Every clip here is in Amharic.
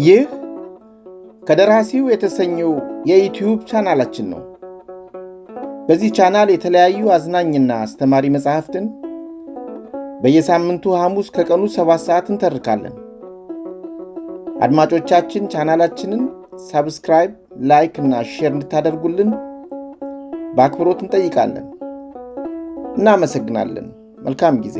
ይህ ከደራሲው የተሰኘው የዩቲዩብ ቻናላችን ነው። በዚህ ቻናል የተለያዩ አዝናኝና አስተማሪ መጽሐፍትን በየሳምንቱ ሐሙስ ከቀኑ 7 ሰዓት እንተርካለን። አድማጮቻችን ቻናላችንን ሰብስክራይብ፣ ላይክ እና ሼር እንድታደርጉልን በአክብሮት እንጠይቃለን። እናመሰግናለን። መልካም ጊዜ።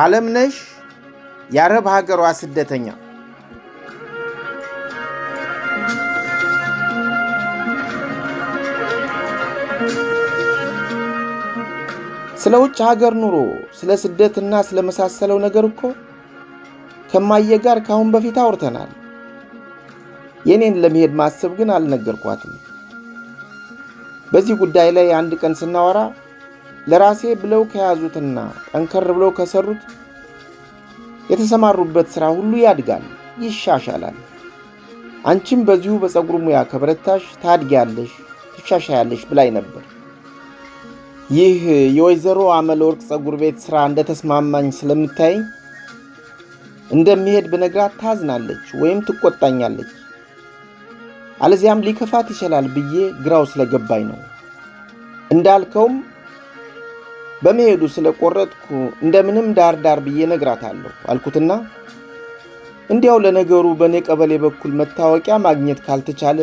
ዓለምነሽ የአረብ ሀገሯ ስደተኛ። ስለ ውጭ ሀገር ኑሮ፣ ስለ ስደትና ስለ መሳሰለው ነገር እኮ ከማየ ጋር ካሁን በፊት አውርተናል። የኔን ለመሄድ ማሰብ ግን አልነገርኳትም። በዚህ ጉዳይ ላይ አንድ ቀን ስናወራ ለራሴ ብለው ከያዙትና ጠንከር ብለው ከሰሩት የተሰማሩበት ሥራ ሁሉ ያድጋል፣ ይሻሻላል። አንቺም በዚሁ በፀጉር ሙያ ከበረታሽ ታድጊያለሽ፣ ትሻሻያለሽ ብላኝ ነበር። ይህ የወይዘሮ አመለወርቅ ፀጉር ቤት ሥራ እንደተስማማኝ ስለምታየኝ እንደሚሄድ በነግራት ታዝናለች ወይም ትቆጣኛለች። አለዚያም ሊከፋት ይችላል ብዬ ግራው ስለገባኝ ነው። እንዳልከውም በመሄዱ ስለቆረጥኩ እንደምንም ዳር ብዬ ነግራታለሁ አልኩትና እንዲያው ለነገሩ በኔ ቀበሌ በኩል መታወቂያ ማግኘት ካልተቻለ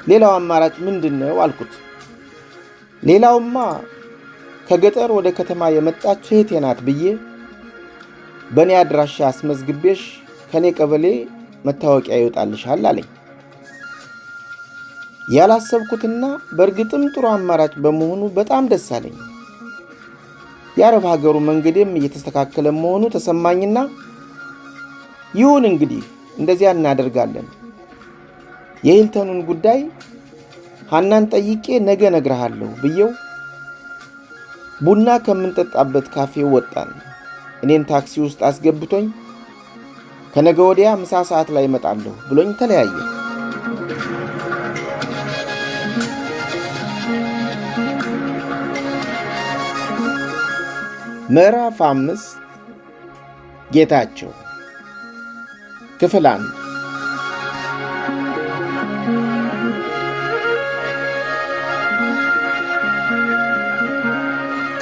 ሌላው አማራጭ ምንድነው አልኩት። ሌላውማ ከገጠር ወደ ከተማ የመጣች እህቴ ናት ብዬ በኔ አድራሻ አስመዝግቤሽ ከኔ ቀበሌ መታወቂያ ይወጣልሻል አለኝ። ያላሰብኩትና በእርግጥም ጥሩ አማራጭ በመሆኑ በጣም ደስ አለኝ። የአረብ ሀገሩ መንገዴም እየተስተካከለ መሆኑ ተሰማኝና ይሁን እንግዲህ እንደዚያ እናደርጋለን፣ የሂልተኑን ጉዳይ ሐናን ጠይቄ ነገ እነግርሃለሁ ብዬው ቡና ከምንጠጣበት ካፌ ወጣን። እኔን ታክሲ ውስጥ አስገብቶኝ ከነገ ወዲያ ምሳ ሰዓት ላይ እመጣለሁ ብሎኝ ተለያየ። ምዕራፍ 5 ጌታቸው ክፍል 1።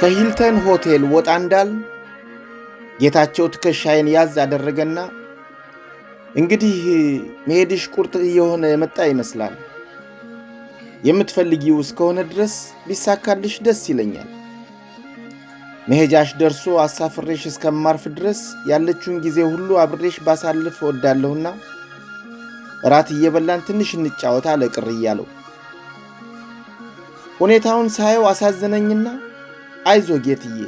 ከሂልተን ሆቴል ወጣ እንዳል ጌታቸው ትከሻዬን ያዝ አደረገና እንግዲህ መሄድሽ ቁርጥ እየሆነ የመጣ ይመስላል። የምትፈልጊው እስከሆነ ድረስ ቢሳካልሽ ደስ ይለኛል። መሄጃሽ ደርሶ አሳፍሬሽ እስከማርፍ ድረስ ያለችውን ጊዜ ሁሉ አብሬሽ ባሳልፍ እወዳለሁና እራት እየበላን ትንሽ እንጫወት አለ ቅር እያለው። ሁኔታውን ሳየው አሳዘነኝና አይዞ ጌትዬ፣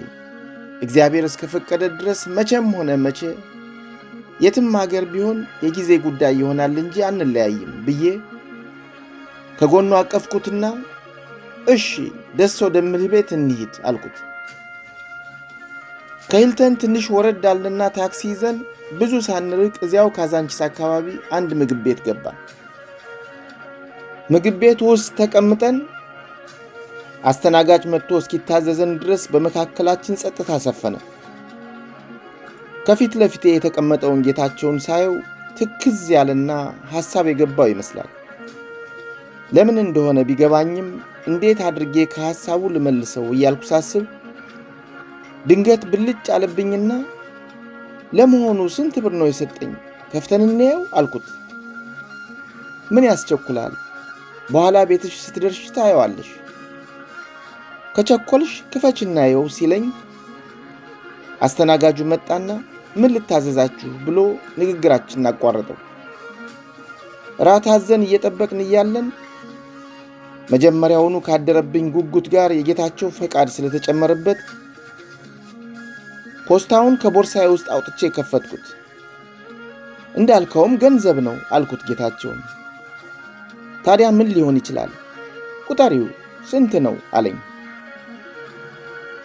እግዚአብሔር እስከፈቀደ ድረስ መቼም ሆነ መቼ የትም ሀገር ቢሆን የጊዜ ጉዳይ ይሆናል እንጂ አንለያይም ብዬ ከጎኑ አቀፍኩትና እሺ ደስ ወደምልህ ቤት እንሂድ አልኩት። ከሂልተን ትንሽ ወረድ አልንና ታክሲ ይዘን ብዙ ሳንርቅ እዚያው ካዛንቺስ አካባቢ አንድ ምግብ ቤት ገባን። ምግብ ቤት ውስጥ ተቀምጠን አስተናጋጅ መጥቶ እስኪታዘዘን ድረስ በመካከላችን ጸጥታ ሰፈነ። ከፊት ለፊቴ የተቀመጠውን ጌታቸውን ሳየው ትክዝ ያለና ሐሳብ የገባው ይመስላል። ለምን እንደሆነ ቢገባኝም እንዴት አድርጌ ከሐሳቡ ልመልሰው እያልኩ ሳስብ ድንገት ብልጭ አለብኝና ለመሆኑ ስንት ብር ነው የሰጠኝ? ከፍተን እንየው አልኩት። ምን ያስቸኩላል? በኋላ ቤትሽ ስትደርሽ ታየዋለሽ። ከቸኮልሽ ክፈች እናየው ሲለኝ አስተናጋጁ መጣና ምን ልታዘዛችሁ ብሎ ንግግራችንን አቋረጠው። ራት አዘን እየጠበቅን እያለን መጀመሪያውኑ ካደረብኝ ጉጉት ጋር የጌታቸው ፈቃድ ስለተጨመረበት ፖስታውን ከቦርሳዬ ውስጥ አውጥቼ ከፈትኩት። እንዳልከውም ገንዘብ ነው አልኩት ጌታቸውን። ታዲያ ምን ሊሆን ይችላል? ቁጠሪው ስንት ነው አለኝ።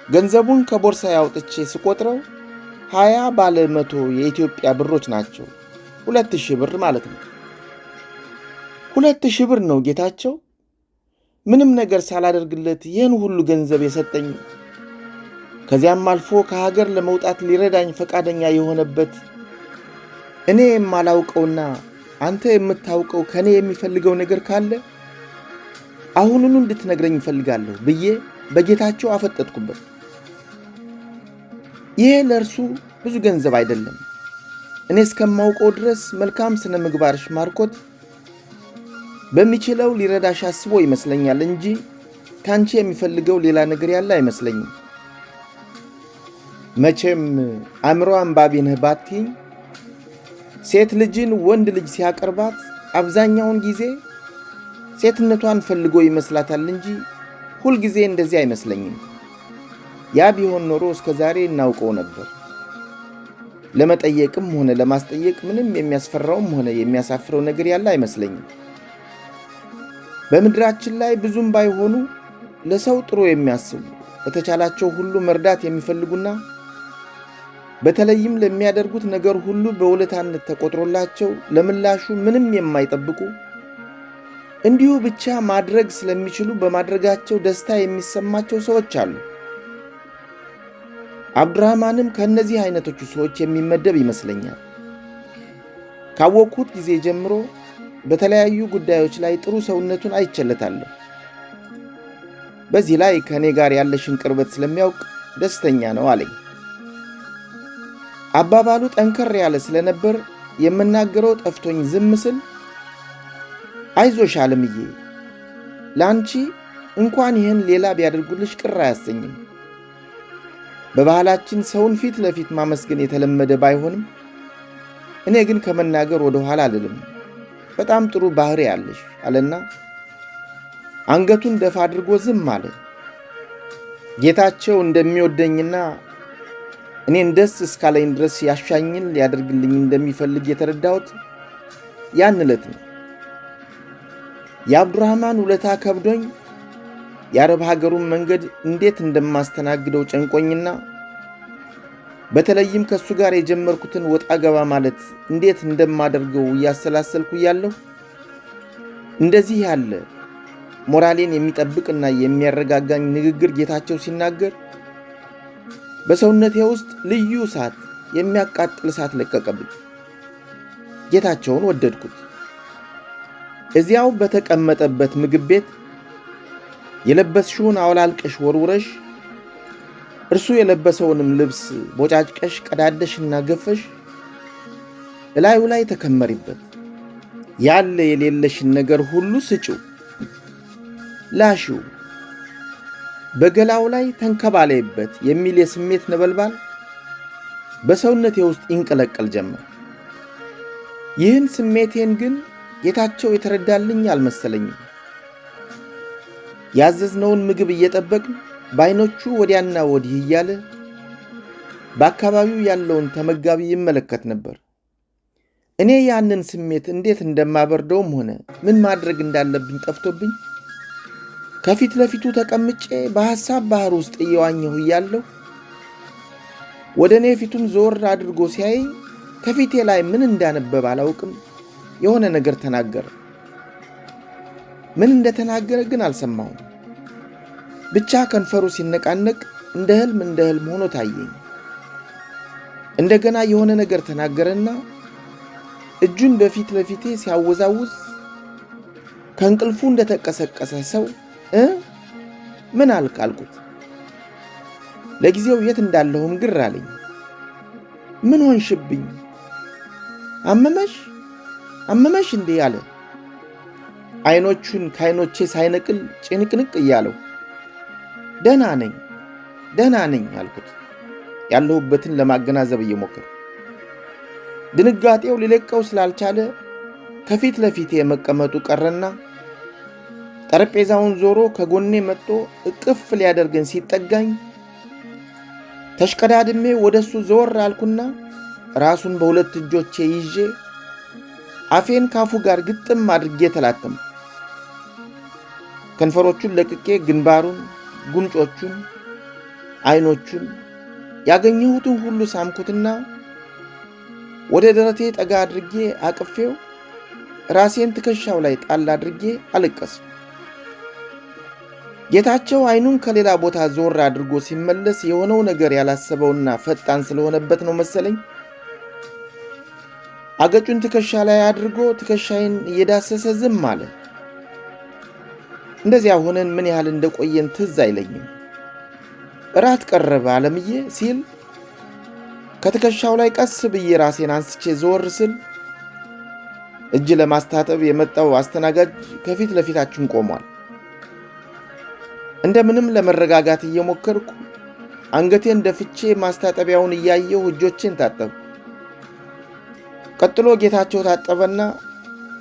ገንዘቡን ከቦርሳዬ አውጥቼ ስቆጥረው 20 ባለ 100 የኢትዮጵያ ብሮች ናቸው። 2000 ብር ማለት ነው። 2000 ብር ነው ጌታቸው? ምንም ነገር ሳላደርግለት ይህን ሁሉ ገንዘብ የሰጠኝ፣ ከዚያም አልፎ ከሀገር ለመውጣት ሊረዳኝ ፈቃደኛ የሆነበት እኔ የማላውቀውና አንተ የምታውቀው ከኔ የሚፈልገው ነገር ካለ አሁኑኑ እንድትነግረኝ እፈልጋለሁ ብዬ በጌታቸው አፈጠጥኩበት። ይሄ ለእርሱ ብዙ ገንዘብ አይደለም። እኔ እስከማውቀው ድረስ መልካም ስነ ምግባርሽ ማርኮት በሚችለው ሊረዳሽ አስቦ ይመስለኛል እንጂ ካንቺ የሚፈልገው ሌላ ነገር ያለ አይመስለኝም። መቼም አእምሮ አንባቢ ነህ ባትይኝ፣ ሴት ልጅን ወንድ ልጅ ሲያቀርባት አብዛኛውን ጊዜ ሴትነቷን ፈልጎ ይመስላታል እንጂ ሁልጊዜ እንደዚህ አይመስለኝም። ያ ቢሆን ኖሮ እስከ ዛሬ እናውቀው ነበር። ለመጠየቅም ሆነ ለማስጠየቅ ምንም የሚያስፈራውም ሆነ የሚያሳፍረው ነገር ያለ አይመስለኝም። በምድራችን ላይ ብዙም ባይሆኑ ለሰው ጥሩ የሚያስቡ በተቻላቸው ሁሉ መርዳት የሚፈልጉና በተለይም ለሚያደርጉት ነገር ሁሉ በውለታነት ተቆጥሮላቸው ለምላሹ ምንም የማይጠብቁ እንዲሁ ብቻ ማድረግ ስለሚችሉ በማድረጋቸው ደስታ የሚሰማቸው ሰዎች አሉ። አብዱራህማንም ከእነዚህ አይነቶቹ ሰዎች የሚመደብ ይመስለኛል። ካወቅሁት ጊዜ ጀምሮ በተለያዩ ጉዳዮች ላይ ጥሩ ሰውነቱን አይቸለታለሁ። በዚህ ላይ ከእኔ ጋር ያለሽን ቅርበት ስለሚያውቅ ደስተኛ ነው አለኝ። አባባሉ ጠንከር ያለ ስለነበር የምናገረው ጠፍቶኝ ዝም ስል፣ አይዞሽ አለምዬ፣ ለአንቺ እንኳን ይህን ሌላ ቢያደርጉልሽ ቅር አያሰኝም። በባህላችን ሰውን ፊት ለፊት ማመስገን የተለመደ ባይሆንም እኔ ግን ከመናገር ወደ ኋላ አልልም። በጣም ጥሩ ባህሪ ያለሽ አለና አንገቱን ደፋ አድርጎ ዝም አለ። ጌታቸው እንደሚወደኝና እኔን ደስ እስካለኝ ድረስ ያሻኝን ሊያደርግልኝ እንደሚፈልግ የተረዳሁት ያን ዕለት ነው። የአብዱራህማን ውለታ ከብዶኝ የአረብ ሀገሩን መንገድ እንዴት እንደማስተናግደው ጨንቆኝና በተለይም ከሱ ጋር የጀመርኩትን ወጣ ገባ ማለት እንዴት እንደማደርገው እያሰላሰልኩ እያለሁ እንደዚህ ያለ ሞራሌን የሚጠብቅና የሚያረጋጋኝ ንግግር ጌታቸው ሲናገር በሰውነቴ ውስጥ ልዩ እሳት፣ የሚያቃጥል እሳት ለቀቀብኝ። ጌታቸውን ወደድኩት። እዚያው በተቀመጠበት ምግብ ቤት የለበስሽውን አውላልቀሽ ወርውረሽ እርሱ የለበሰውንም ልብስ ቦጫጭቀሽ ቀዳደሽና ገፈሽ እላዩ ላይ ተከመሪበት። ያለ የሌለሽን ነገር ሁሉ ስጪው፣ ላሺው፣ በገላው ላይ ተንከባለይበት የሚል የስሜት ነበልባል በሰውነቴ ውስጥ ይንቀለቀል ጀመር። ይህን ስሜቴን ግን ጌታቸው የተረዳልኝ አልመሰለኝም። ያዘዝነውን ምግብ እየጠበቅን በዓይኖቹ ወዲያና ወዲህ እያለ በአካባቢው ያለውን ተመጋቢ ይመለከት ነበር። እኔ ያንን ስሜት እንዴት እንደማበርደውም ሆነ ምን ማድረግ እንዳለብኝ ጠፍቶብኝ ከፊት ለፊቱ ተቀምጬ በሐሳብ ባህር ውስጥ እየዋኘሁ እያለሁ ወደ እኔ ፊቱን ዞር አድርጎ ሲያየኝ ከፊቴ ላይ ምን እንዳነበብ አላውቅም፣ የሆነ ነገር ተናገረ። ምን እንደተናገረ ግን አልሰማሁም። ብቻ ከንፈሩ ሲነቃነቅ እንደ ህልም ሆኖ ታየኝ። እንደገና የሆነ ነገር ተናገረና እጁን በፊት ለፊቴ ሲያወዛውዝ ከእንቅልፉ እንደተቀሰቀሰ ሰው ምን አልክ አልኩት። ለጊዜው የት እንዳለሁም ግር አለኝ። ምን ሆንሽብኝ? አመመሽ እንዴ አለ። አይኖቹን ከአይኖቼ ሳይነቅል ጭንቅንቅ እያለው ደህና ነኝ አልኩት፣ ያለሁበትን ለማገናዘብ እየሞከረ። ድንጋጤው ሊለቀው ስላልቻለ ከፊት ለፊቴ መቀመጡ ቀረና ጠረጴዛውን ዞሮ ከጎኔ መጥቶ እቅፍ ሊያደርገን ሲጠጋኝ ተሽቀዳድሜ ወደሱ ዘወር አልኩና ራሱን በሁለት እጆቼ ይዤ አፌን ካፉ ጋር ግጥም አድርጌ ተላተም። ከንፈሮቹን ለቅቄ ግንባሩን፣ ጉንጮቹን፣ አይኖቹን ያገኘሁትን ሁሉ ሳምኩትና ወደ ደረቴ ጠጋ አድርጌ አቅፌው ራሴን ትከሻው ላይ ጣል አድርጌ አለቀስኩ። ጌታቸው አይኑን ከሌላ ቦታ ዞር አድርጎ ሲመለስ የሆነው ነገር ያላሰበውና ፈጣን ስለሆነበት ነው መሰለኝ አገጩን ትከሻ ላይ አድርጎ ትከሻዬን እየዳሰሰ ዝም አለ። እንደዚያ ሆነን ምን ያህል እንደቆየን ትዝ አይለኝም። እራት ቀረበ አለምዬ ሲል ከትከሻው ላይ ቀስ ብዬ ራሴን አንስቼ ዞር ስል እጅ ለማስታጠብ የመጣው አስተናጋጅ ከፊት ለፊታችን ቆሟል። እንደምንም ለመረጋጋት እየሞከርኩ አንገቴን ደፍቼ ማስታጠቢያውን እያየሁ እጆቼን ታጠብኩ። ቀጥሎ ጌታቸው ታጠበና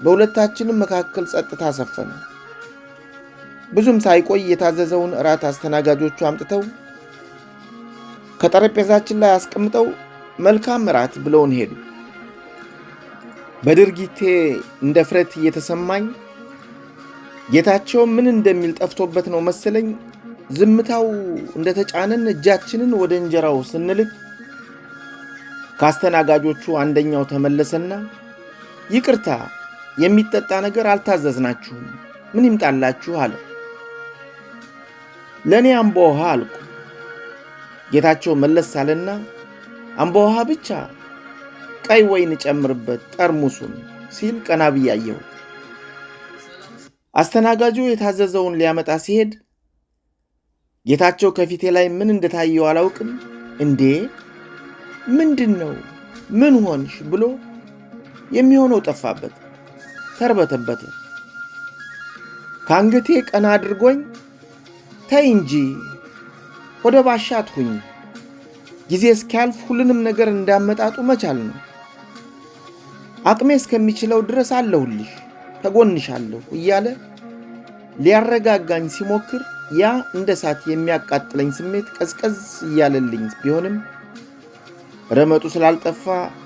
በሁለታችንም መካከል ጸጥታ ሰፈነ። ብዙም ሳይቆይ የታዘዘውን እራት አስተናጋጆቹ አምጥተው ከጠረጴዛችን ላይ አስቀምጠው መልካም እራት ብለውን ሄዱ። በድርጊቴ እንደ ፍረት እየተሰማኝ ጌታቸው ምን እንደሚል ጠፍቶበት ነው መሰለኝ ዝምታው እንደተጫነን እጃችንን ወደ እንጀራው ስንልክ ከአስተናጋጆቹ አንደኛው ተመለሰና ይቅርታ የሚጠጣ ነገር አልታዘዝናችሁም፣ ምን ይምጣላችሁ አለ። ለእኔ አምቦ ውሃ አልኩ። ጌታቸው መለስ አለና አምቦ ውሃ ብቻ፣ ቀይ ወይን ጨምርበት ጠርሙሱን ሲል ቀና ብዬ አየሁት። አስተናጋጁ የታዘዘውን ሊያመጣ ሲሄድ ጌታቸው ከፊቴ ላይ ምን እንደታየው አላውቅም። እንዴ ምንድነው? ምን ሆንሽ ብሎ የሚሆነው ጠፋበት፣ ተርበተበተ። ከአንገቴ ቀና አድርጎኝ ተይ እንጂ ወደ ባሻ አትሁኝ፣ ጊዜ እስኪያልፍ ሁሉንም ነገር እንዳመጣጡ መቻል ነው። አቅሜ እስከሚችለው ድረስ አለሁልሽ፣ ተጎንሻለሁ እያለ ሊያረጋጋኝ ሲሞክር ያ እንደ እሳት የሚያቃጥለኝ ስሜት ቀዝቀዝ እያለልኝ ቢሆንም ረመጡ ስላልጠፋ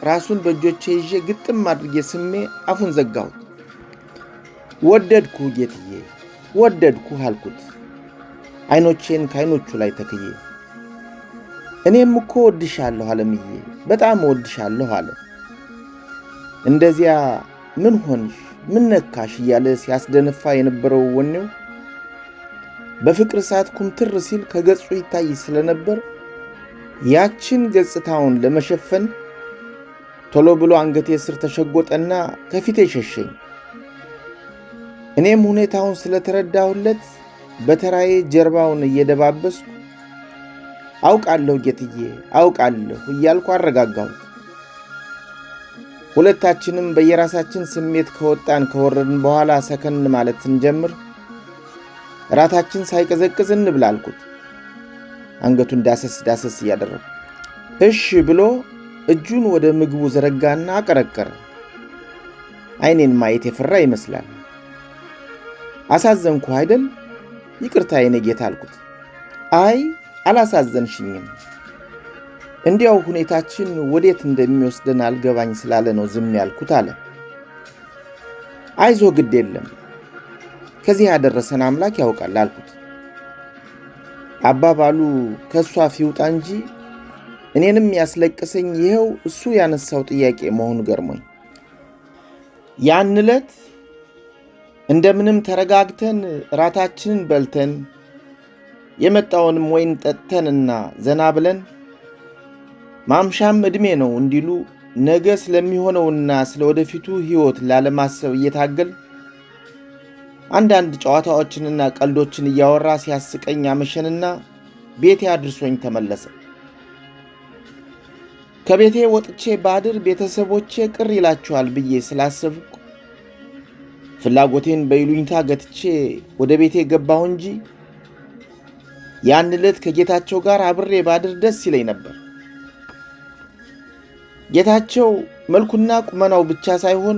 ራሱን በእጆቼ ይዤ ግጥም አድርጌ ስሜ አፉን ዘጋሁት። ወደድኩ ጌትዬ ወደድኩ አልኩት አይኖቼን ከአይኖቹ ላይ ተክዬ። እኔም እኮ ወድሻለሁ አለምዬ፣ በጣም ወድሻለሁ አለ። እንደዚያ ምን ሆንሽ ምን ነካሽ እያለ ሲያስደነፋ የነበረው ወኔው በፍቅር እሳት ኩምትር ሲል ከገጹ ይታይ ስለነበር ያችን ገጽታውን ለመሸፈን ቶሎ ብሎ አንገቴ ስር ተሸጎጠና ከፊቴ ሸሸኝ። እኔም ሁኔታውን ስለተረዳሁለት በተራዬ ጀርባውን እየደባበስኩ አውቃለሁ ጌትዬ አውቃለሁ እያልኩ አረጋጋሁት። ሁለታችንም በየራሳችን ስሜት ከወረድን በኋላ ሰከን ማለት ስንጀምር ራታችን ሳይቀዘቅዝ እንብላ አልኩት። አንገቱን ዳሰስ ዳሰስ እያደረገ እሺ ብሎ እጁን ወደ ምግቡ ዘረጋና አቀረቀረ። አይኔን ማየት የፈራ ይመስላል። አሳዘንኩ አይደል? ይቅርታ የኔ ጌታ አልኩት። አይ አላሳዘንሽኝም፣ እንዲያው ሁኔታችን ወዴት እንደሚወስደን አልገባኝ ስላለ ነው ዝም ያልኩት አለ። አይዞ ግድ የለም ከዚህ ያደረሰን አምላክ ያውቃል አልኩት። አባባሉ ከሷ ፊውጣ እንጂ እኔንም ያስለቅሰኝ ይሄው እሱ ያነሳው ጥያቄ መሆኑ ገርሞኝ ያን ዕለት እንደምንም ተረጋግተን ራታችንን በልተን የመጣውንም ወይን ጠጥተንና ዘና ብለን ማምሻም እድሜ ነው እንዲሉ ነገ ስለሚሆነውና ስለወደፊቱ ሕይወት ላለማሰብ እየታገል አንዳንድ ጨዋታዎችንና ቀልዶችን እያወራ ሲያስቀኝ አመሸንና ቤቴ አድርሶኝ ተመለሰ። ከቤቴ ወጥቼ ባድር ቤተሰቦቼ ቅር ይላቸዋል ብዬ ስላሰብኩ ፍላጎቴን በይሉኝታ ገትቼ ወደ ቤቴ ገባሁ እንጂ ያን ዕለት ከጌታቸው ጋር አብሬ ባድር ደስ ይለኝ ነበር። ጌታቸው መልኩና ቁመናው ብቻ ሳይሆን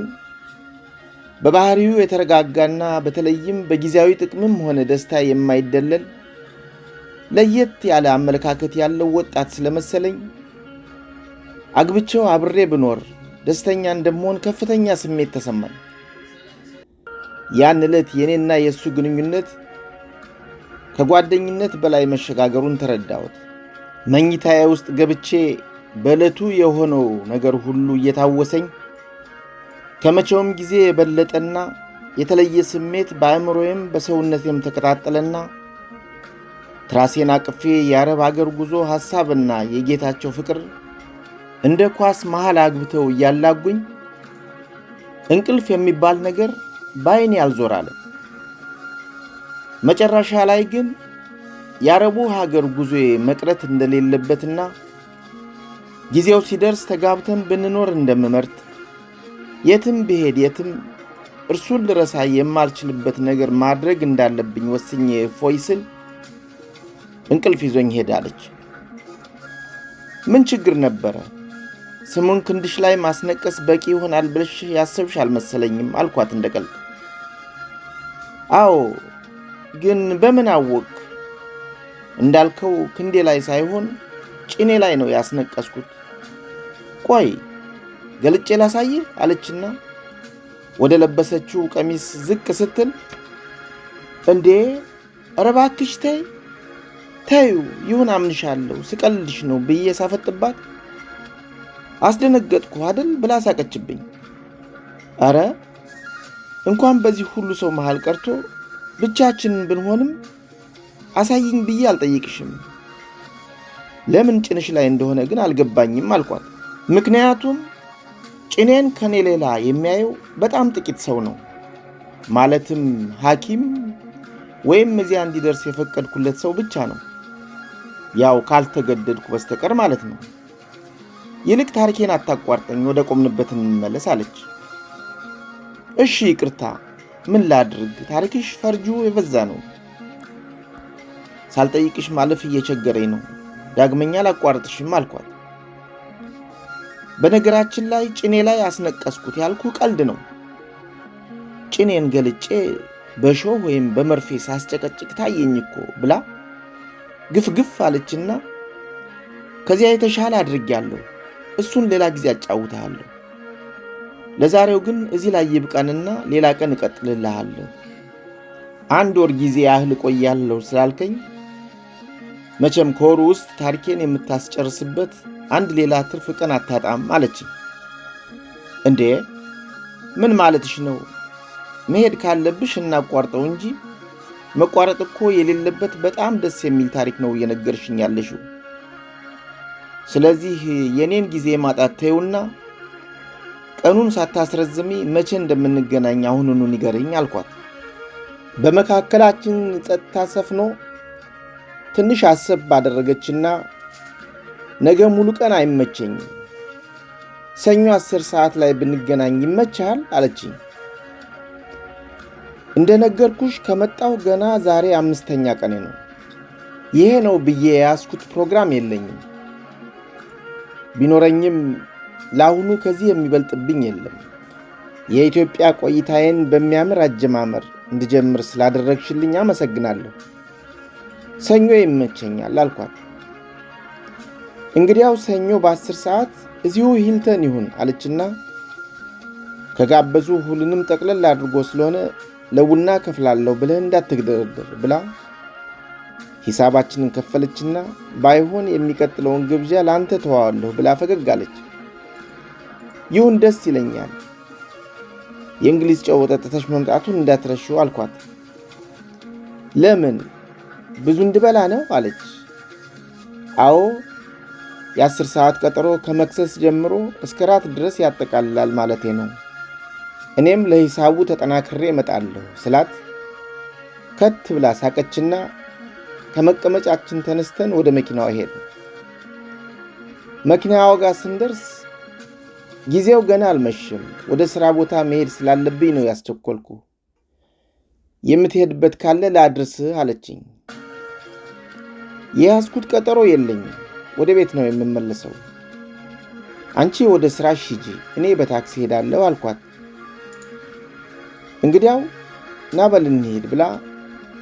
በባህሪው የተረጋጋና በተለይም በጊዜያዊ ጥቅምም ሆነ ደስታ የማይደለል ለየት ያለ አመለካከት ያለው ወጣት ስለመሰለኝ አግብቼው አብሬ ብኖር ደስተኛ እንደምሆን ከፍተኛ ስሜት ተሰማኝ። ያን ዕለት የኔና የሱ ግንኙነት ከጓደኝነት በላይ መሸጋገሩን ተረዳሁት። መኝታዬ ውስጥ ገብቼ በዕለቱ የሆነው ነገር ሁሉ እየታወሰኝ ከመቼውም ጊዜ የበለጠና የተለየ ስሜት በአእምሮዬም በሰውነቴም ተቀጣጠለና ትራሴን አቅፌ የአረብ አገር ጉዞ ሐሳብና የጌታቸው ፍቅር እንደ ኳስ መሃል አግብተው እያላጉኝ እንቅልፍ የሚባል ነገር በዓይኔ አልዞር አለ። መጨረሻ ላይ ግን የአረቡ ሀገር ጉዞዬ መቅረት እንደሌለበትና ጊዜው ሲደርስ ተጋብተን ብንኖር እንደምመርጥ የትም ብሄድ የትም እርሱን ልረሳ የማልችልበት ነገር ማድረግ እንዳለብኝ ወስኜ እፎይ ስል እንቅልፍ ይዞኝ ሄዳለች። ምን ችግር ነበረ? ስሙን ክንድሽ ላይ ማስነቀስ በቂ ይሆናል ብለሽ ያሰብሽ አልመሰለኝም አልኳት እንደቀልድ። አዎ፣ ግን በምን አወቅ? እንዳልከው ክንዴ ላይ ሳይሆን ጭኔ ላይ ነው ያስነቀስኩት። ቆይ ገልጬ ላሳይህ አለችና ወደ ለበሰችው ቀሚስ ዝቅ ስትል እንዴ ኧረ እባክሽ ተይው ይሁን አምንሻለሁ ስቀልድሽ ነው ብዬ ሳፈጥባት አስደነገጥኩ አይደል ብላ ሳቀችብኝ። አረ እንኳን በዚህ ሁሉ ሰው መሃል ቀርቶ ብቻችንን ብንሆንም አሳይኝ ብዬ አልጠይቅሽም። ለምን ጭንሽ ላይ እንደሆነ ግን አልገባኝም አልኳት። ምክንያቱም ጭኔን ከኔ ሌላ የሚያየው በጣም ጥቂት ሰው ነው። ማለትም ሐኪም ወይም እዚያ እንዲደርስ የፈቀድኩለት ሰው ብቻ ነው። ያው ካልተገደድኩ በስተቀር ማለት ነው። ይልቅ ታሪኬን አታቋርጠኝ፣ ወደ ቆምንበት እንመለስ አለች። እሺ ይቅርታ፣ ምን ላድርግ? ታሪክሽ ፈርጁ የበዛ ነው። ሳልጠይቅሽ ማለፍ እየቸገረኝ ነው። ዳግመኛ ላቋርጥሽም አልኳት። በነገራችን ላይ ጭኔ ላይ አስነቀስኩት ያልኩ ቀልድ ነው። ጭኔን ገልጬ በሾህ ወይም በመርፌ ሳስጨቀጭቅ ታየኝ እኮ ብላ ግፍግፍ አለችና ከዚያ የተሻለ አድርጌያለሁ፣ እሱን ሌላ ጊዜ አጫውትሃለሁ። ለዛሬው ግን እዚህ ላይ ይብቃንና ሌላ ቀን እቀጥልልሃለሁ። 1 ወር ጊዜ ያህል ቆያለሁ ስላልከኝ መቼም ከወሩ ውስጥ ታሪኬን የምታስጨርስበት አንድ ሌላ ትርፍ ቀን አታጣም አለችኝ። እንዴ ምን ማለትሽ ነው? መሄድ ካለብሽ እናቋርጠው እንጂ መቋረጥ እኮ የሌለበት በጣም ደስ የሚል ታሪክ ነው እየነገርሽኝ ያለሽው። ስለዚህ የኔን ጊዜ ማጣት ተይውና ቀኑን ሳታስረዝሚ መቼ እንደምንገናኝ አሁኑኑ ንገረኝ አልኳት። በመካከላችን ጸጥታ ሰፍኖ ትንሽ አሰብ ባደረገችና ነገ ሙሉ ቀን አይመቸኝም፣ ሰኞ 10 ሰዓት ላይ ብንገናኝ ይመችሃል አለችኝ። እንደነገርኩሽ ከመጣሁ ገና ዛሬ 5ኛ ቀኔ ነው። ይሄ ነው ብዬ ያስኩት ፕሮግራም የለኝም። ቢኖረኝም ለአሁኑ ከዚህ የሚበልጥብኝ የለም። የኢትዮጵያ ቆይታዬን በሚያምር አጀማመር እንድጀምር ስላደረግሽልኝ አመሰግናለሁ። ሰኞ ይመቸኛል አልኳት። እንግዲያው ሰኞ በ10 ሰዓት እዚሁ ሂልተን ይሁን አለችና ከጋበዙ ሁሉንም ጠቅለል አድርጎ ስለሆነ ለቡና ከፍላለሁ ብለህ እንዳትግደረደር ብላ ሂሳባችንን ከፈለችና ባይሆን የሚቀጥለውን ግብዣ ላንተ ተዋዋለሁ ብላ ፈገግ አለች። ይሁን ደስ ይለኛል፣ የእንግሊዝ ጨው ጠጥተሽ መምጣቱን እንዳትረሺው አልኳት። ለምን ብዙ እንድበላ ነው አለች። አዎ የ10 ሰዓት ቀጠሮ ከመክሰስ ጀምሮ እስከ ራት ድረስ ያጠቃልላል ማለቴ ነው። እኔም ለሂሳቡ ተጠናክሬ እመጣለሁ ስላት ከት ብላ ሳቀችና ከመቀመጫችን ተነስተን ወደ መኪናዋ ሄድን። መኪናዋ ጋር ስንደርስ ጊዜው ገና አልመሸም፣ ወደ ሥራ ቦታ መሄድ ስላለብኝ ነው ያስቸኮልኩ። የምትሄድበት ካለ ላድርስህ አለችኝ። የያዝኩት ቀጠሮ የለኝም፣ ወደ ቤት ነው የምመለሰው። አንቺ ወደ ሥራሽ ሂጂ፣ እኔ በታክሲ ሄዳለሁ አልኳት። እንግዲያው ና በል እንሂድ ብላ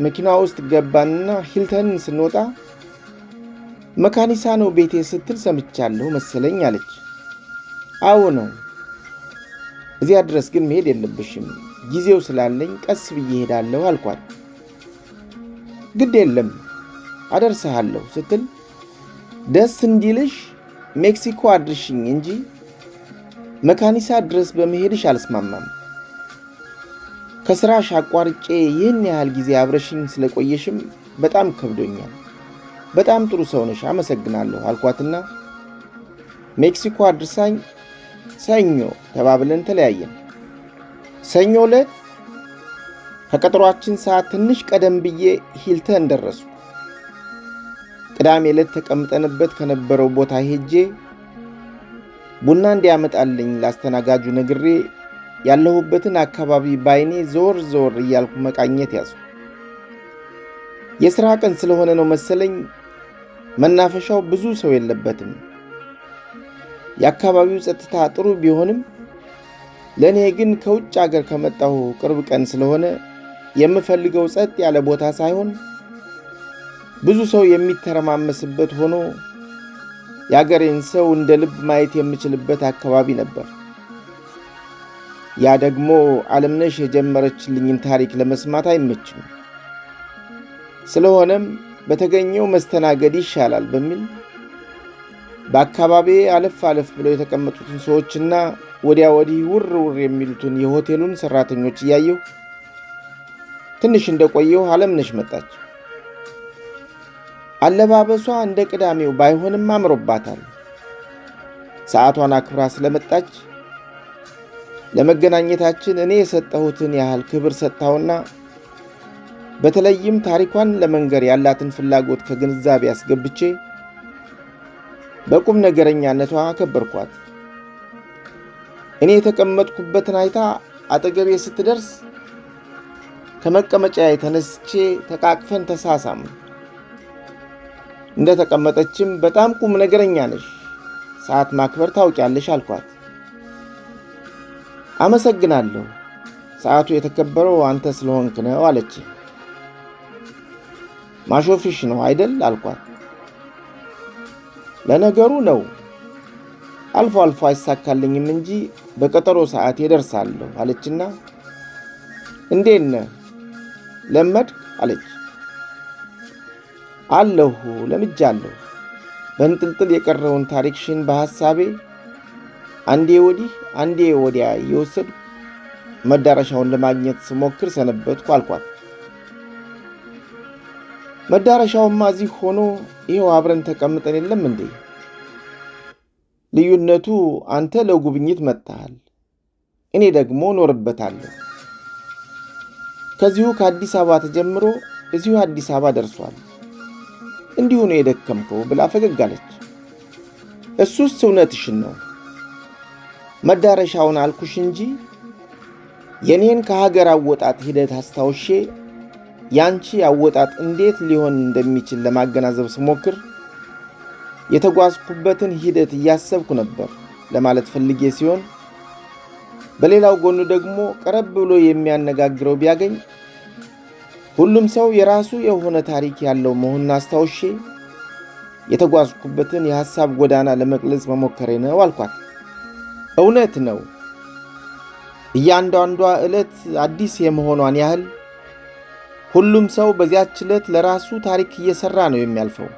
መኪናዋ ውስጥ ገባንና ሂልተንን ስንወጣ መካኒሳ ነው ቤቴ ስትል ሰምቻለሁ መሰለኝ አለች። አዎ ነው። እዚያ ድረስ ግን መሄድ የለብሽም፣ ጊዜው ስላለኝ ቀስ ብዬ ሄዳለሁ አልኳት። ግድ የለም አደርሰሃለሁ ስትል ደስ እንዲልሽ ሜክሲኮ አድርሽኝ እንጂ መካኒሳ ድረስ በመሄድሽ አልስማማም። ከስራሽ አቋርጬ ይህን ያህል ጊዜ አብረሽኝ ስለቆየሽም በጣም ከብዶኛል። በጣም ጥሩ ሰው ነሽ፣ አመሰግናለሁ አልኳትና ሜክሲኮ አድርሳኝ ሰኞ ተባብለን ተለያየን። ሰኞ ዕለት ከቀጠሯችን ሰዓት ትንሽ ቀደም ብዬ ሂልተን ደረስኩ። ቅዳሜ ዕለት ተቀምጠንበት ከነበረው ቦታ ሄጄ ቡና እንዲያመጣልኝ ላስተናጋጁ ነግሬ ያለሁበትን አካባቢ ባይኔ ዞር ዞር እያልኩ መቃኘት ያዝኩ። የሥራ ቀን ስለሆነ ነው መሰለኝ መናፈሻው ብዙ ሰው የለበትም። የአካባቢው ጸጥታ ጥሩ ቢሆንም ለእኔ ግን ከውጭ አገር ከመጣሁ ቅርብ ቀን ስለሆነ የምፈልገው ጸጥ ያለ ቦታ ሳይሆን ብዙ ሰው የሚተረማመስበት ሆኖ የአገሬን ሰው እንደ ልብ ማየት የምችልበት አካባቢ ነበር። ያ ደግሞ ዓለምነሽ የጀመረችልኝን ታሪክ ለመስማት አይመችም። ስለሆነም በተገኘው መስተናገድ ይሻላል በሚል በአካባቢ አለፍ አለፍ ብለው የተቀመጡትን ሰዎችና ወዲያ ወዲህ ውር ውር የሚሉትን የሆቴሉን ሰራተኞች እያየሁ ትንሽ እንደቆየሁ ዓለምነሽ መጣች። አለባበሷ እንደ ቅዳሜው ባይሆንም አምሮባታል። ሰዓቷን አክብራ ስለመጣች ለመገናኘታችን እኔ የሰጠሁትን ያህል ክብር ሰጥታውና በተለይም ታሪኳን ለመንገር ያላትን ፍላጎት ከግንዛቤ አስገብቼ በቁም ነገረኛነቷ አከበርኳት። እኔ የተቀመጥኩበትን አይታ አጠገቤ ስትደርስ ከመቀመጫ ተነስቼ ተቃቅፈን ተሳሳም። እንደ ተቀመጠችም በጣም ቁም ነገረኛ ነሽ፣ ሰዓት ማክበር ታውቂያለሽ አልኳት። አመሰግናለሁ፣ ሰዓቱ የተከበረው አንተ ስለሆንክ ነው አለች። ማሾፍሽ ነው አይደል አልኳት። ለነገሩ ነው፣ አልፎ አልፎ አይሳካልኝም እንጂ በቀጠሮ ሰዓት ይደርሳለሁ አለችና እንዴት ነህ ለመድክ አለች። አለሁ ለምጃለሁ። በእንጥልጥል የቀረውን ታሪክሽን በሐሳቤ አንዴ ወዲህ አንዴ ወዲያ እየወሰድኩ መዳረሻውን ለማግኘት ስሞክር ሰነበትኩ አልኳት። መዳረሻውማ እዚህ ሆኖ ይኸው አብረን ተቀምጠን የለም እንዴ? ልዩነቱ አንተ ለጉብኝት መጥተሃል፣ እኔ ደግሞ እኖርበታለሁ። ከዚሁ ከአዲስ አበባ ተጀምሮ እዚሁ አዲስ አበባ ደርሷል። እንዲሁ ነው የደከምከው ብላ ፈገግ አለች። እሱስ እውነትሽን ነው። መዳረሻውን አልኩሽ እንጂ የኔን ከሀገር አወጣጥ ሂደት አስታውሼ ያንቺ አወጣጥ እንዴት ሊሆን እንደሚችል ለማገናዘብ ስሞክር የተጓዝኩበትን ሂደት እያሰብኩ ነበር ለማለት ፈልጌ ሲሆን፣ በሌላው ጎኑ ደግሞ ቀረብ ብሎ የሚያነጋግረው ቢያገኝ ሁሉም ሰው የራሱ የሆነ ታሪክ ያለው መሆኑን አስታውሼ የተጓዝኩበትን የሐሳብ ጎዳና ለመግለጽ መሞከሬ ነው አልኳት። እውነት ነው። እያንዳንዷ ዕለት አዲስ የመሆኗን ያህል ሁሉም ሰው በዚያች ዕለት ለራሱ ታሪክ እየሰራ ነው የሚያልፈው።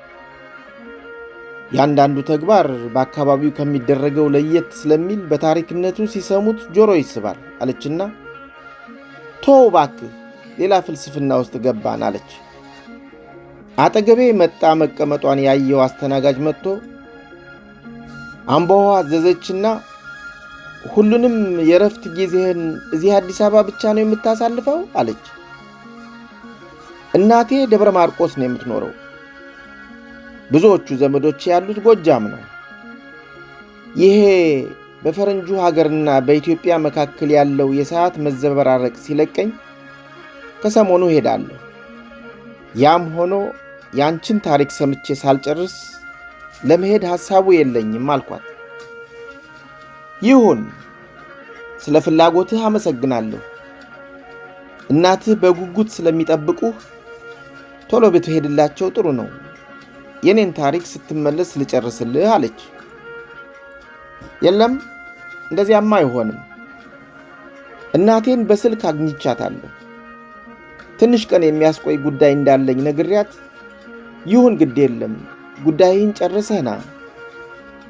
ያንዳንዱ ተግባር በአካባቢው ከሚደረገው ለየት ስለሚል በታሪክነቱ ሲሰሙት ጆሮ ይስባል አለችና ተው እባክህ ሌላ ፍልስፍና ውስጥ ገባን አለች። አጠገቤ መጣ መቀመጧን ያየው አስተናጋጅ መጥቶ አምቦዋ አዘዘችና ሁሉንም የረፍት ጊዜህን እዚህ አዲስ አበባ ብቻ ነው የምታሳልፈው አለች። እናቴ ደብረ ማርቆስ ነው የምትኖረው። ብዙዎቹ ዘመዶች ያሉት ጎጃም ነው። ይሄ በፈረንጁ ሀገርና በኢትዮጵያ መካከል ያለው የሰዓት መዘበራረቅ ሲለቀኝ ከሰሞኑ ሄዳለሁ። ያም ሆኖ ያንቺን ታሪክ ሰምቼ ሳልጨርስ ለመሄድ ሐሳቡ የለኝም አልኳት። ይሁን፣ ስለ ፍላጎትህ አመሰግናለሁ። እናትህ በጉጉት ስለሚጠብቁህ ቶሎ ብትሄድላቸው ጥሩ ነው። የኔን ታሪክ ስትመለስ ልጨርስልህ አለች። የለም እንደዚያማ አይሆንም። እናቴን በስልክ አግኝቻታለሁ። ትንሽ ቀን የሚያስቆይ ጉዳይ እንዳለኝ ነግሬያት ይሁን ግድ የለም ጉዳይን ጨርሰህና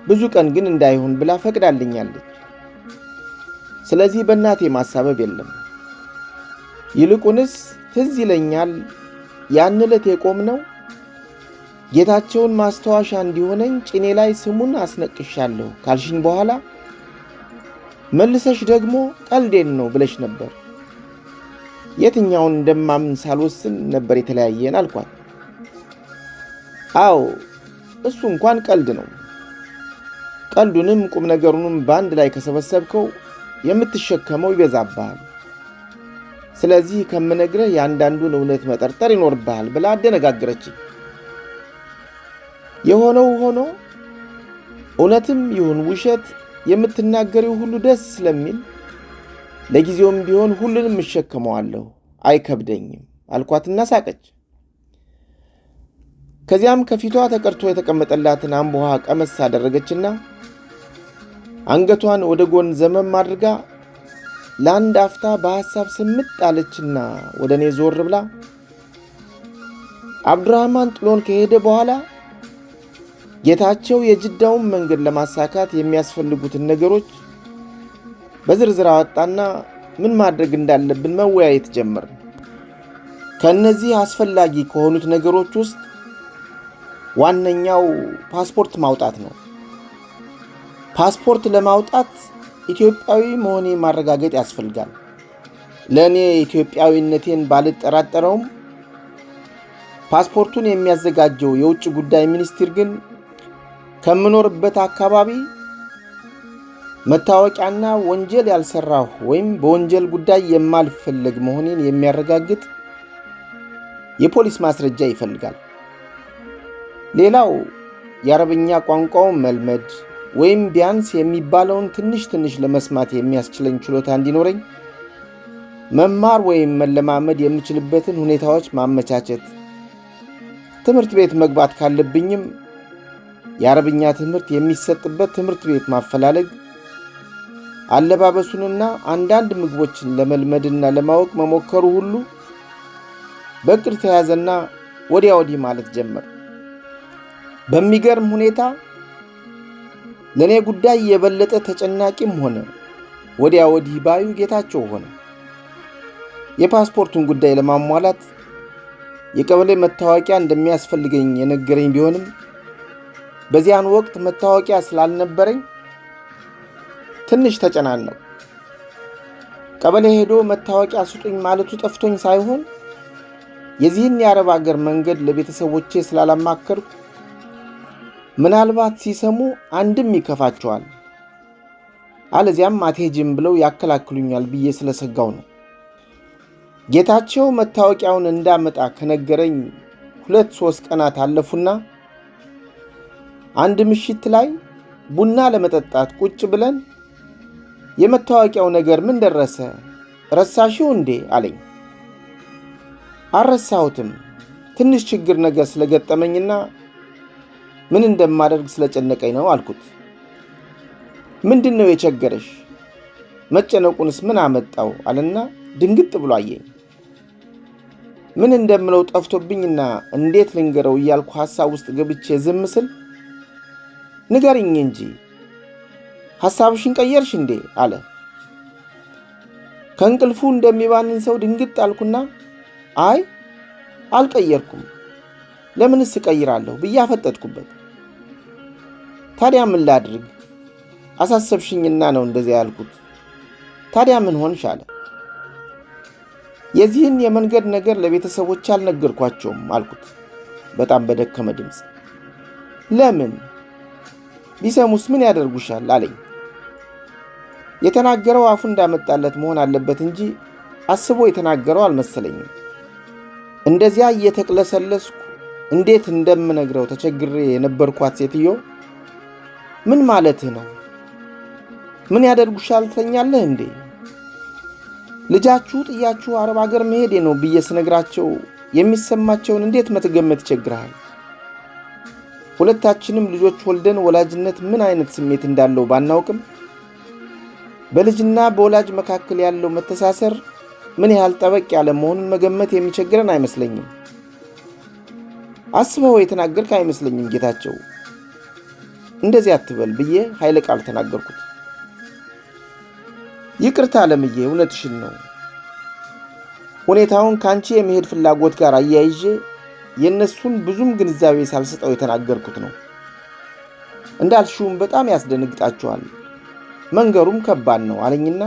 ብዙ ቀን ግን እንዳይሆን ብላ ፈቅዳልኛለች። ስለዚህ በእናቴ ማሳበብ የለም። ይልቁንስ ትዝ ይለኛል ያን ዕለት የቆምነው ጌታቸውን ማስተዋሻ እንዲሆነኝ ጭኔ ላይ ስሙን አስነቅሻለሁ ካልሽኝ በኋላ መልሰሽ ደግሞ ቀልዴን ነው ብለሽ ነበር። የትኛውን እንደማምን ሳልወስን ነበር የተለያየን አልኳት። አዎ እሱ እንኳን ቀልድ ነው። ቀልዱንም ቁም ነገሩንም በአንድ ላይ ከሰበሰብከው የምትሸከመው ይበዛብሃል። ስለዚህ ከምነግርህ የአንዳንዱን እውነት መጠርጠር ይኖርብሃል ብላ አደነጋገረችኝ። የሆነው ሆኖ እውነትም ይሁን ውሸት የምትናገሪው ሁሉ ደስ ስለሚል ለጊዜውም ቢሆን ሁሉንም እሸከመዋለሁ፣ አይከብደኝም አልኳትና ሳቀች። ከዚያም ከፊቷ ተቀርቶ የተቀመጠላትን አምቦ ውሃ ቀመስ አደረገችና አንገቷን ወደ ጎን ዘመም አድርጋ ለአንድ አፍታ በሐሳብ ስምጥ አለችና ወደ እኔ ዞር ብላ አብዱራህማን ጥሎን ከሄደ በኋላ ጌታቸው የጅዳውን መንገድ ለማሳካት የሚያስፈልጉትን ነገሮች በዝርዝር አወጣና ምን ማድረግ እንዳለብን መወያየት ጀመርን። ከነዚህ አስፈላጊ ከሆኑት ነገሮች ውስጥ ዋነኛው ፓስፖርት ማውጣት ነው። ፓስፖርት ለማውጣት ኢትዮጵያዊ መሆኔ ማረጋገጥ ያስፈልጋል። ለእኔ ኢትዮጵያዊነቴን ባልጠራጠረውም ፓስፖርቱን የሚያዘጋጀው የውጭ ጉዳይ ሚኒስቴር ግን ከምኖርበት አካባቢ መታወቂያና ወንጀል ያልሰራሁ ወይም በወንጀል ጉዳይ የማልፈለግ መሆኔን የሚያረጋግጥ የፖሊስ ማስረጃ ይፈልጋል። ሌላው የአረብኛ ቋንቋውን መልመድ ወይም ቢያንስ የሚባለውን ትንሽ ለመስማት የሚያስችለኝ ችሎታ እንዲኖረኝ መማር ወይም መለማመድ የምችልበትን ሁኔታዎች ማመቻቸት፣ ትምህርት ቤት መግባት ካለብኝም የአረብኛ ትምህርት የሚሰጥበት ትምህርት ቤት ማፈላለግ፣ አለባበሱንና አንዳንድ ምግቦችን ለመልመድና ለማወቅ መሞከሩ ሁሉ በእቅድ ተያዘና ወዲያ ወዲህ ማለት ጀመር። በሚገርም ሁኔታ ለእኔ ጉዳይ የበለጠ ተጨናቂም ሆነ ወዲያ ወዲህ ባዩ ጌታቸው ሆነ። የፓስፖርቱን ጉዳይ ለማሟላት የቀበሌ መታወቂያ እንደሚያስፈልገኝ የነገረኝ ቢሆንም በዚያን ወቅት መታወቂያ ስላልነበረኝ ትንሽ ተጨናነው። ቀበሌ ሄዶ መታወቂያ ስጡኝ ማለቱ ጠፍቶኝ ሳይሆን የዚህን የአረብ አገር መንገድ ለቤተሰቦቼ ስላላማከርኩ ምናልባት ሲሰሙ አንድም ይከፋቸዋል፣ አለዚያም አትሄጂም ብለው ያከላክሉኛል ብዬ ስለሰጋው ነው። ጌታቸው መታወቂያውን እንዳመጣ ከነገረኝ 2-3 ቀናት አለፉና አንድ ምሽት ላይ ቡና ለመጠጣት ቁጭ ብለን የመታወቂያው ነገር ምን ደረሰ? ረሳሽው እንዴ አለኝ። አልረሳሁትም፣ ትንሽ ችግር ነገር ስለገጠመኝና ምን እንደማደርግ ስለጨነቀኝ ነው አልኩት። ምንድነው የቸገረሽ? መጨነቁንስ ምን አመጣው አለና ድንግጥ ብሎ አየኝ። ምን እንደምለው ጠፍቶብኝና እንዴት ልንገረው እያልኩ ሐሳብ ውስጥ ገብቼ ዝም ስል ንገሪኝ እንጂ ሐሳብሽን ቀየርሽ እንዴ አለ። ከእንቅልፉ እንደሚባንን ሰው ድንግጥ አልኩና አይ አልቀየርኩም፣ ለምንስ እቀይራለሁ ብዬ አፈጠጥኩበት። ታዲያ ምን ላድርግ? አሳሰብሽኝና ነው እንደዚያ ያልኩት። ታዲያ ምን ሆንሽ አለ። የዚህን የመንገድ ነገር ለቤተሰቦች አልነገርኳቸውም አልኩት በጣም በደከመ ድምፅ። ለምን? ቢሰሙስ ምን ያደርጉሻል አለኝ። የተናገረው አፉ እንዳመጣለት መሆን አለበት እንጂ አስቦ የተናገረው አልመሰለኝም። እንደዚያ እየተቅለሰለስኩ እንዴት እንደምነግረው ተቸግሬ የነበርኳት ሴትዮ ምን ማለትህ ነው? ምን ያደርጉሻል ትለኛለህ እንዴ? ልጃችሁ ጥያችሁ አረብ አገር መሄዴ ነው ብዬ ስነግራቸው የሚሰማቸውን እንዴት መተገመት ይቸግራል። ሁለታችንም ልጆች ወልደን ወላጅነት ምን አይነት ስሜት እንዳለው ባናውቅም በልጅና በወላጅ መካከል ያለው መተሳሰር ምን ያህል ጠበቅ ያለ መሆኑን መገመት የሚቸግረን አይመስለኝም። አስበው የተናገርክ አይመስለኝም ጌታቸው፣ እንደዚህ አትበል ብዬ ኃይለ ቃል ተናገርኩት። ይቅርታ አለምዬ፣ እውነትሽን ነው። ሁኔታውን ካንቺ የመሄድ ፍላጎት ጋር አያይዤ የነሱን ብዙም ግንዛቤ ሳልሰጠው የተናገርኩት ነው። እንዳልሽውም በጣም ያስደነግጣቸዋል፣ መንገሩም ከባድ ነው አለኝና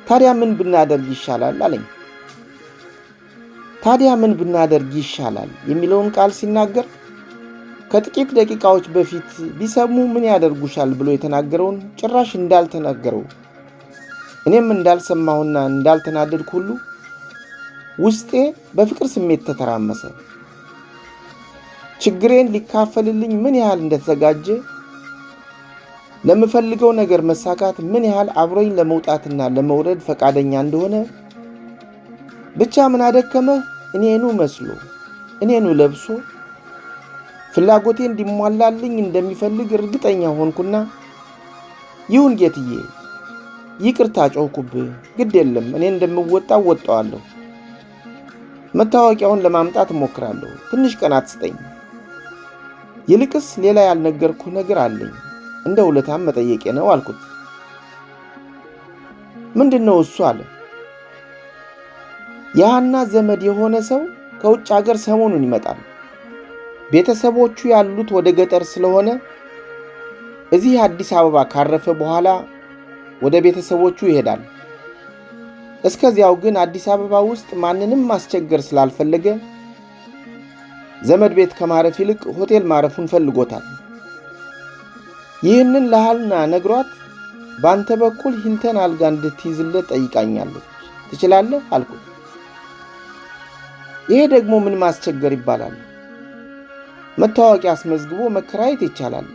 ታዲያ ምን ብናደርግ ይሻላል አለኝ። ታዲያ ምን ብናደርግ ይሻላል የሚለውን ቃል ሲናገር ከጥቂት ደቂቃዎች በፊት ቢሰሙ ምን ያደርጉሻል ብሎ የተናገረውን ጭራሽ እንዳልተናገረው እኔም እንዳልሰማሁና እንዳልተናደድኩ ሁሉ ውስጤ በፍቅር ስሜት ተተራመሰ። ችግሬን ሊካፈልልኝ ምን ያህል እንደተዘጋጀ፣ ለምፈልገው ነገር መሳካት ምን ያህል አብሮኝ ለመውጣትና ለመውረድ ፈቃደኛ እንደሆነ፣ ብቻ ምን አደከመህ እኔኑ መስሎ እኔኑ ለብሶ ፍላጎቴ እንዲሟላልኝ እንደሚፈልግ እርግጠኛ ሆንኩና ይሁን ጌትዬ፣ ይቅርታ ጮህኩብህ፣ ግድ የለም እኔ እንደምወጣው ወጣዋለሁ። መታወቂያውን ለማምጣት እሞክራለሁ፣ ትንሽ ቀናት ስጠኝ። ይልቅስ ሌላ ያልነገርኩህ ነገር አለኝ፣ እንደ ውለታም መጠየቄ ነው አልኩት። ምንድነው እሱ አለ። ያና ዘመድ የሆነ ሰው ከውጭ ሀገር ሰሞኑን ይመጣል። ቤተሰቦቹ ያሉት ወደ ገጠር ስለሆነ እዚህ አዲስ አበባ ካረፈ በኋላ ወደ ቤተሰቦቹ ይሄዳል። እስከዚያው ግን አዲስ አበባ ውስጥ ማንንም ማስቸገር ስላልፈለገ ዘመድ ቤት ከማረፍ ይልቅ ሆቴል ማረፉን ፈልጎታል። ይህንን ለሃልና ነግሯት ባንተ በኩል ሂልተን አልጋ እንድትይዝለት ጠይቃኛለች። ትችላለህ አልኩት። ይሄ ደግሞ ምን ማስቸገር ይባላል? መታወቂያ አስመዝግቦ መከራየት ይቻላል።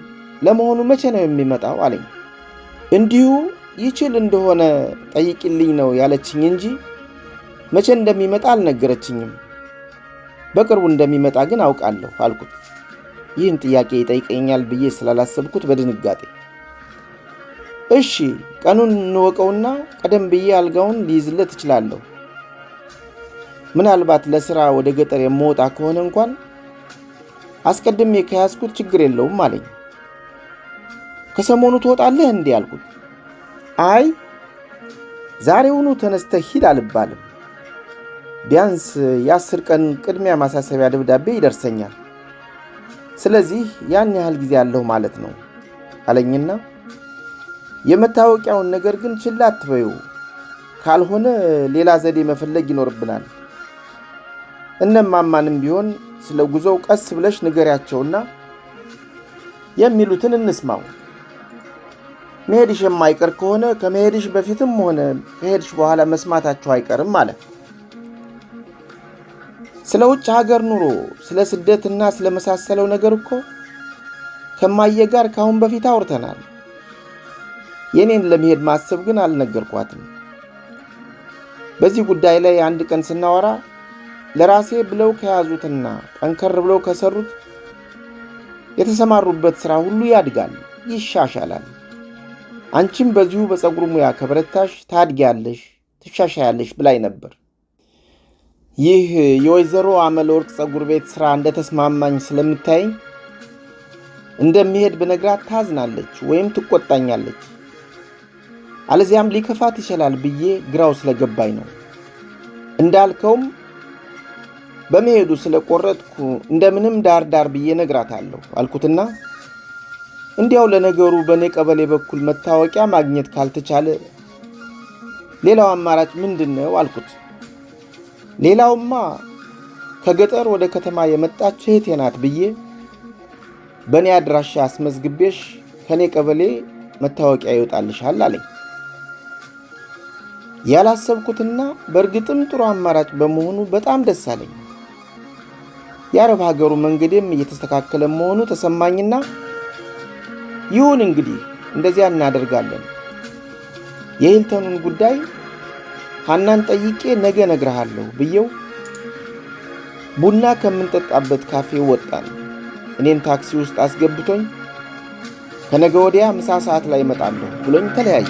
ለመሆኑ መቼ ነው የሚመጣው አለኝ። እንዲሁ ይችል እንደሆነ ጠይቂልኝ ነው ያለችኝ እንጂ መቼ እንደሚመጣ አልነገረችኝም። በቅርቡ እንደሚመጣ ግን አውቃለሁ አልኩት። ይህን ጥያቄ ይጠይቀኛል ብዬ ስላላሰብኩት በድንጋጤ እሺ ቀኑን እንወቀውና ቀደም ብዬ አልጋውን ሊይዝለት እችላለሁ። ምናልባት ለሥራ ወደ ገጠር የምወጣ ከሆነ እንኳን አስቀድሜ ከያዝኩት ችግር የለውም አለኝ። ከሰሞኑ ትወጣለህ እንዴ አልኩት። አይ ዛሬውኑ ተነስተህ ሂድ አልባልም፣ ቢያንስ የ10 ቀን ቅድሚያ ማሳሰቢያ ደብዳቤ ይደርሰኛል። ስለዚህ ያን ያህል ጊዜ አለሁ ማለት ነው አለኝና የመታወቂያውን ነገር ግን ችላ አትበይው፣ ካልሆነ ሌላ ዘዴ መፈለግ ይኖርብናል። እነማማንም ቢሆን ስለ ጉዞው ቀስ ብለሽ ንገሪያቸውና የሚሉትን እንስማው። መሄድሽ የማይቀር ከሆነ ከመሄድሽ በፊትም ሆነ ከሄድሽ በኋላ መስማታቸው አይቀርም አለ። ስለ ውጭ ሀገር ኑሮ፣ ስለ ስደትና ስለ መሳሰለው ነገር እኮ ከማየ ጋር ካሁን በፊት አውርተናል። የኔን ለመሄድ ማሰብ ግን አልነገርኳትም። በዚህ ጉዳይ ላይ አንድ ቀን ስናወራ ለራሴ ብለው ከያዙትና ጠንከር ብለው ከሰሩት የተሰማሩበት ሥራ ሁሉ ያድጋል፣ ይሻሻላል። አንቺም በዚሁ በፀጉር ሙያ ከበረታሽ ታድጊያለሽ፣ ትሻሻያለሽ ብላኝ ነበር። ይህ የወይዘሮ አመለወርቅ ፀጉር ቤት ሥራ እንደተስማማኝ ስለምታየኝ እንደሚሄድ በነግራት ታዝናለች ወይም ትቆጣኛለች፣ አለዚያም ሊከፋት ይችላል ብዬ ግራው ስለገባኝ ነው። እንዳልከውም በመሄዱ ስለቆረጥኩ እንደምንም ዳር ብዬ ነግራታለሁ አልኩትና እንዲያው ለነገሩ በኔ ቀበሌ በኩል መታወቂያ ማግኘት ካልተቻለ ሌላው አማራጭ ምንድነው አልኩት። ሌላውማ ከገጠር ወደ ከተማ የመጣች እህቴ ናት ብዬ በኔ አድራሻ አስመዝግቤሽ ከኔ ቀበሌ መታወቂያ ይወጣልሻል አለኝ። ያላሰብኩትና በእርግጥም ጥሩ አማራጭ በመሆኑ በጣም ደስ አለኝ። የአረብ ሀገሩ መንገዴም እየተስተካከለ መሆኑ ተሰማኝና ይሁን እንግዲህ እንደዚያ እናደርጋለን፣ የሂልተኑን ጉዳይ ሐናን ጠይቄ ነገ ነግርሃለሁ ብዬው ቡና ከምንጠጣበት ካፌ ወጣን። እኔን ታክሲ ውስጥ አስገብቶኝ ከነገ ወዲያ ምሳ ሰዓት ላይ እመጣለሁ ብሎኝ ተለያየ።